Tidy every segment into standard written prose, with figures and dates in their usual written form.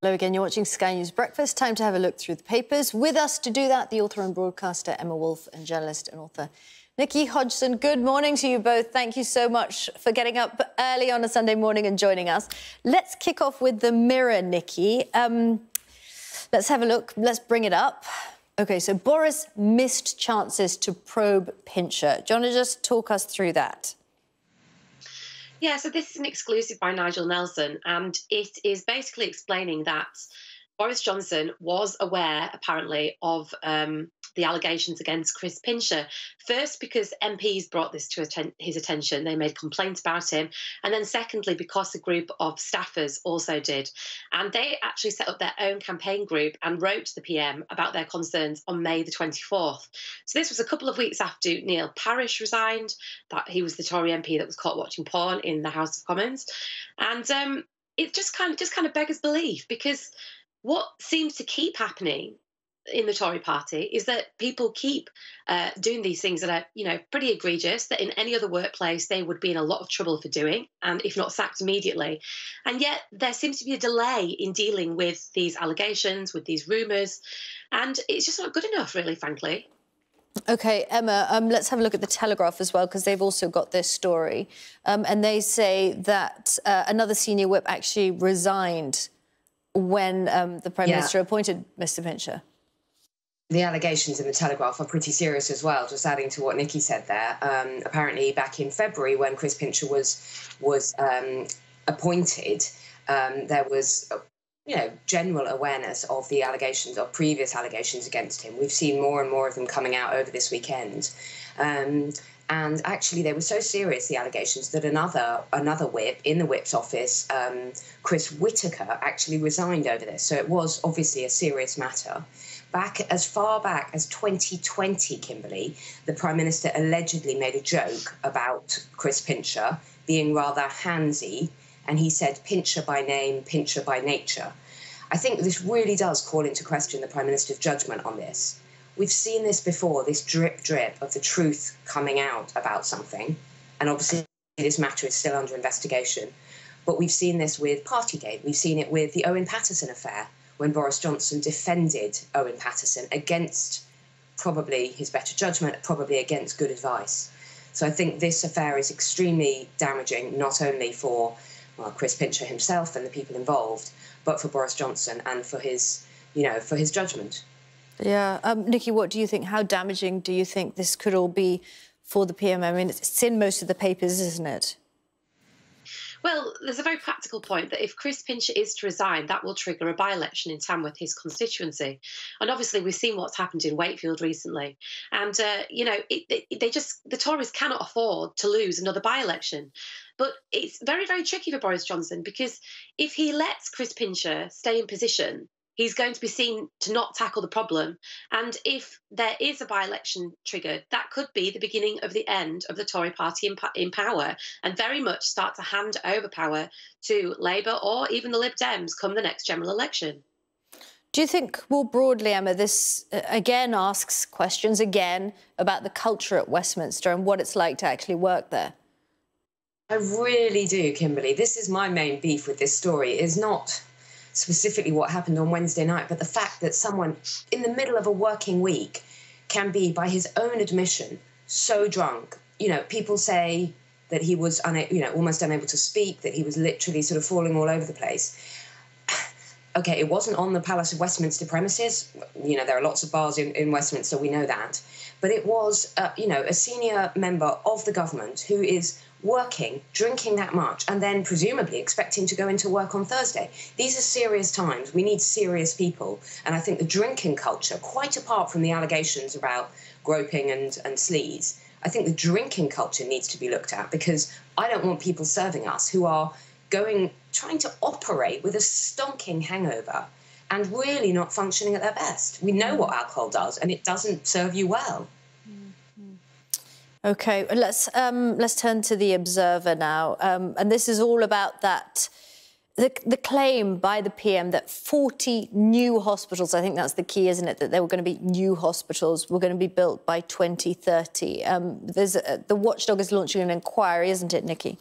Hello again, you're watching Sky News Breakfast. Time to have a look through the papers. With us to do that, the author and broadcaster Emma Wolf and journalist and author Nikki Hodgson. Good morning to you both. Thank you so much for getting up early on a Sunday morning and joining us. Let's kick off with the Mirror, Nikki. Let's have a look. Let's bring it up. OK, so Boris missed chances to probe Pincher. Do you want to just talk us through that? Yeah, so this is an exclusive by Nigel Nelson, and it is basically explaining that Boris Johnson was aware, apparently, of the allegations against Chris Pincher. First, because MPs brought this to his attention. They made complaints about him. And then secondly, because a group of staffers also did. And they actually set up their own campaign group and wrote to the PM about their concerns on May the 24th. So this was a couple of weeks after Neil Parish resigned, that he was the Tory MP that was caught watching porn in the House of Commons. And it just kind of beggars belief, because what seems to keep happening in the Tory party is that people keep doing these things that are, pretty egregious, that in any other workplace they would be in a lot of trouble for doing, and if not sacked immediately. And yet there seems to be a delay in dealing with these allegations, with these rumours, and it's just not good enough, really, frankly. OK, Emma, let's have a look at the Telegraph as well, because they've also got this story. And they say that another senior whip actually resigned when the Prime Minister appointed Mr Pincher. The allegations in the Telegraph are pretty serious as well, just adding to what Nikki said there. Apparently back in February, when Chris Pincher was appointed, there was general awareness of the allegations, of previous allegations against him. We've seen more and more of them coming out over this weekend. And actually, they were so serious, the allegations, that another whip in the whip's office, Chris Whitaker, actually resigned over this. So it was obviously a serious matter. As far back as 2020, Kimberly, the Prime Minister allegedly made a joke about Chris Pincher being rather handsy, and he said Pincher by name, Pincher by nature. I think this really does call into question the Prime Minister's judgment on this. We've seen this before, this drip of the truth coming out about something, and obviously this matter is still under investigation. But we've seen this with Partygate. We've seen it with the Owen Paterson affair, when Boris Johnson defended Owen Paterson against probably his better judgment, probably against good advice. So I think this affair is extremely damaging, not only for Chris Pincher himself and the people involved, but for Boris Johnson and for his judgment. Yeah. Nikki, what do you think? How damaging do you think this could all be for the PM? I mean, it's in most of the papers, isn't it? Well, there's a very practical point that if Chris Pincher is to resign, that will trigger a by-election in Tamworth, his constituency. And obviously, we've seen what's happened in Wakefield recently. And, the Tories cannot afford to lose another by-election. But it's very, very tricky for Boris Johnson, because if he lets Chris Pincher stay in position, he's going to be seen to not tackle the problem. And if there is a by-election triggered, that could be the beginning of the end of the Tory party in power, and very much start to hand over power to Labour or even the Lib Dems come the next general election. Do you think, more broadly, Emma, this again asks questions about the culture at Westminster and what it's like to actually work there? I really do, Kimberly. This is my main beef with this story, is not specifically what happened on Wednesday night, but the fact that someone in the middle of a working week can be, by his own admission, so drunk. People say that he was almost unable to speak, that he was literally sort of falling all over the place. OK, it wasn't on the Palace of Westminster premises. There are lots of bars in Westminster, we know that. But it was, a senior member of the government who is working, drinking that much, and then presumably expecting to go into work on Thursday. These are serious times. We need serious people. And I think the drinking culture, quite apart from the allegations about groping and sleaze, I think the drinking culture needs to be looked at, because I don't want people serving us who are trying to operate with a stonking hangover and really not functioning at their best. We know what alcohol does, and it doesn't serve you well. OK, let's turn to the Observer now. And this is all about the claim by the PM that 40 new hospitals, I think that's the key, isn't it, that there were going to be new hospitals were going to be built by 2030. The Watchdog is launching an inquiry, isn't it, Nikki?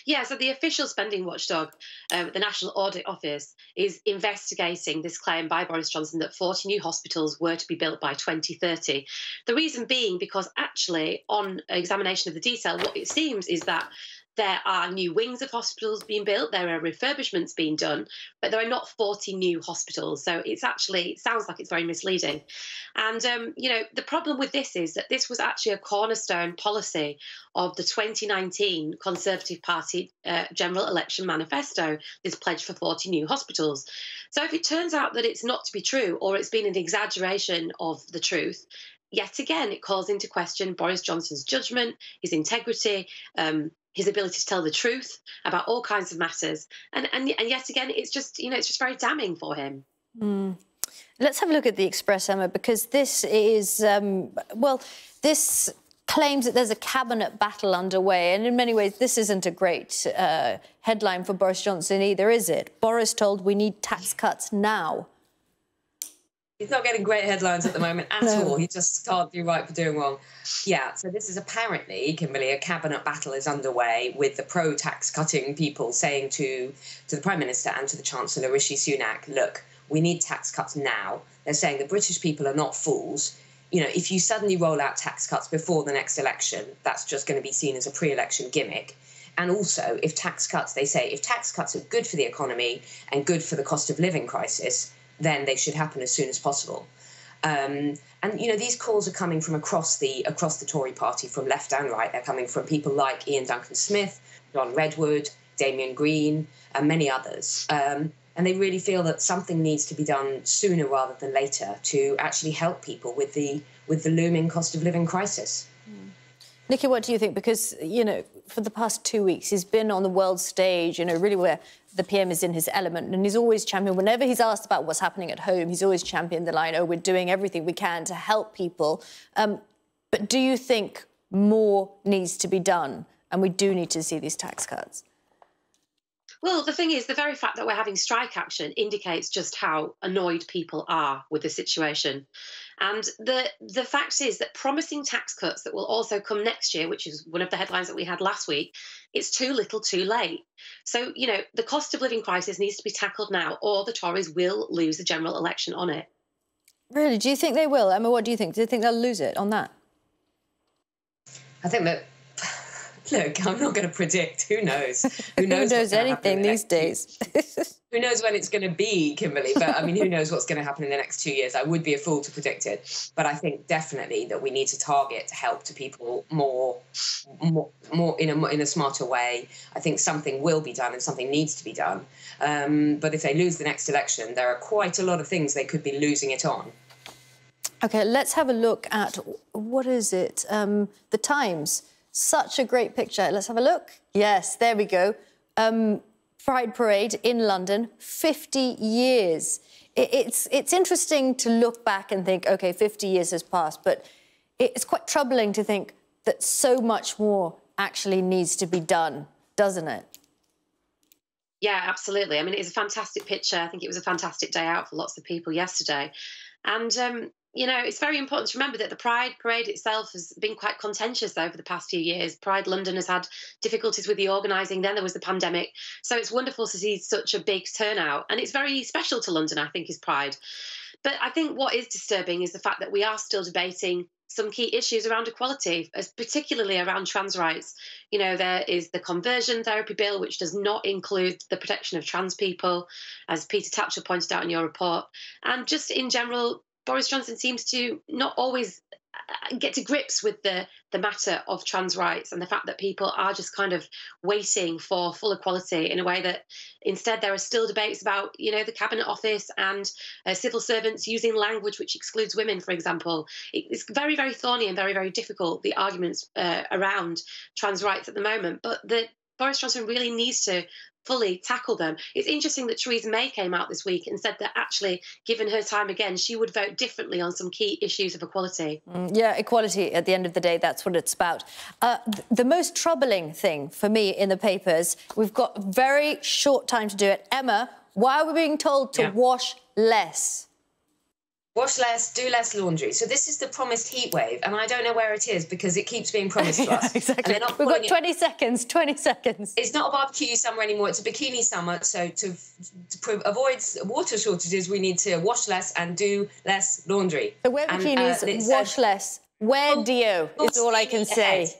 Yeah, so the official spending watchdog, the National Audit Office, is investigating this claim by Boris Johnson that 40 new hospitals were to be built by 2030. The reason being because actually, on examination of the detail, what it seems is that there are new wings of hospitals being built, there are refurbishments being done, but there are not 40 new hospitals. So it sounds like it's very misleading. And, the problem with this is that this was actually a cornerstone policy of the 2019 Conservative Party general election manifesto, this pledge for 40 new hospitals. So if it turns out that it's not to be true, or it's been an exaggeration of the truth, yet again, it calls into question Boris Johnson's judgment, his integrity, his ability to tell the truth about all kinds of matters. And yet again, it's just very damning for him. Mm. Let's have a look at the Express, Emma, because this is, this claims that there's a cabinet battle underway. And in many ways, this isn't a great headline for Boris Johnson either, is it? Boris told we need tax cuts now. He's not getting great headlines at the moment at all. He just can't do right for doing wrong. Yeah, so this is apparently, Kimberly, a cabinet battle is underway with the pro-tax cutting people saying to the Prime Minister and to the Chancellor, Rishi Sunak, look, we need tax cuts now. They're saying the British people are not fools. You know, if you suddenly roll out tax cuts before the next election, that's just going to be seen as a pre-election gimmick. And also, if tax cuts, they say, if tax cuts are good for the economy and good for the cost of living crisis, then they should happen as soon as possible. And these calls are coming from across the Tory party, from left and right. They're coming from people like Ian Duncan Smith, John Redwood, Damian Green, and many others. And they really feel that something needs to be done sooner rather than later to actually help people with the looming cost of living crisis. Nikki, what do you think? Because, for the past 2 weeks, he's been on the world stage, really where the PM is in his element, and he's always championed, whenever he's asked about what's happening at home, he's always championed the line, oh, we're doing everything we can to help people. But do you think more needs to be done and we do need to see these tax cuts? Well, the thing is, the very fact that we're having strike action indicates just how annoyed people are with the situation. And the fact is that promising tax cuts that will also come next year, which is one of the headlines that we had last week, it's too little too late. So, the cost of living crisis needs to be tackled now, or the Tories will lose the general election on it. Really? Do you think they will? Emma, what do you think? Do you think they'll lose it on that? I think that... Look, I'm not going to predict. Who knows? Who knows anything these days? Who knows when it's going to be, Kimberly? But, who knows what's going to happen in the next 2 years? I would be a fool to predict it. But I think definitely that we need to target help to people more in a smarter way. I think something will be done and something needs to be done. But if they lose the next election, there are quite a lot of things they could be losing it on. OK, let's have a look at, what is it? The Times. Such a great picture. Let's have a look. Yes, there we go. Pride Parade in London, 50 years. It's interesting to look back and think, OK, 50 years has passed, but it's quite troubling to think that so much more actually needs to be done, doesn't it? Yeah, absolutely. It's a fantastic picture. I think it was a fantastic day out for lots of people yesterday. And, it's very important to remember that the Pride Parade itself has been quite contentious over the past few years. Pride London has had difficulties with the organising. Then there was the pandemic. So it's wonderful to see such a big turnout. And it's very special to London, I think, is Pride. But I think what is disturbing is the fact that we are still debating some key issues around equality, particularly around trans rights. There is the conversion therapy bill, which does not include the protection of trans people, as Peter Tatchell pointed out in your report. And just in general, Boris Johnson seems to not always get to grips with the matter of trans rights and the fact that people are just kind of waiting for full equality in a way that instead there are still debates about, the Cabinet Office and civil servants using language which excludes women, for example. It's very, very thorny and very, very difficult, the arguments around trans rights at the moment. But Boris Johnson really needs to fully tackle them. It's interesting that Theresa May came out this week and said that actually, given her time again, she would vote differently on some key issues of equality. Yeah, equality, at the end of the day, that's what it's about. The most troubling thing for me in the papers, we've got very short time to do it. Emma, why are we being told to wash less? Wash less, do less laundry. So this is the promised heat wave, and I don't know where it is because it keeps being promised to us. Exactly. And We've got 20 seconds, 20 seconds. It's not a barbecue summer anymore, it's a bikini summer. So to avoid water shortages, we need to wash less and do less laundry. So wear bikinis, wash less, wear deo, is all I can say.